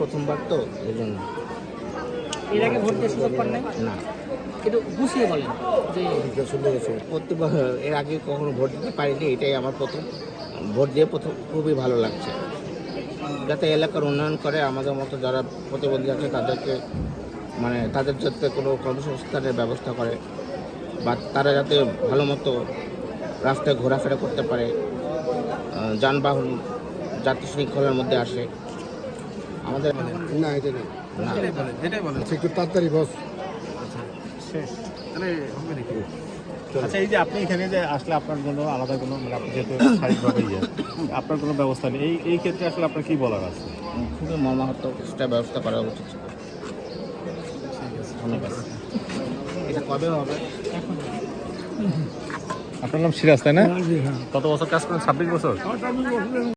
প্রথমবার তো এই জন্য। এর আগে ভোট দিয়ে সুযোগ পান নাই? না, একটু গুছিয়ে বলেন যে প্রত্যেকবার এর আগে কখনো ভোট দিতে পারিনি, এটাই আমার প্রথম ভোট দিয়ে খুবই ভালো লাগছে। যাতে এলাকার উন্নয়ন করে, আমাদের মতো যারা প্রতিবন্ধী আছে তাদেরকে মানে তাদের যাতে কোনো কর্মসংস্থানের ব্যবস্থা করে, বা তারা যাতে ভালো মতো রাস্তায় ঘোরাফেরা করতে পারে, যানবাহন যাত্রী শৃঙ্খলার মধ্যে আসে। আমাদের না, এটা নেই, যেটাই বলেন একটু তাড়াতাড়ি বস। শেষ তাহলে হবে নাকি? আচ্ছা, এই যে আপনি এখানে যে আসলে আপনার জন্য আলাদা কোনো মানে আপনি যেহেতু শারীরিকভাবে আপনার কোনো ব্যবস্থা নেই, এই ক্ষেত্রে আসলে আপনার কি বলার আছে? খুবই মর্মাহত কিছুটা ব্যবস্থা করা উচিত ছিল। ধন্যবাদ। এটা কবে হবে? আপনার নাম সিরাজ, তাই না? কত বছর কাজ করেন? 26 বছর।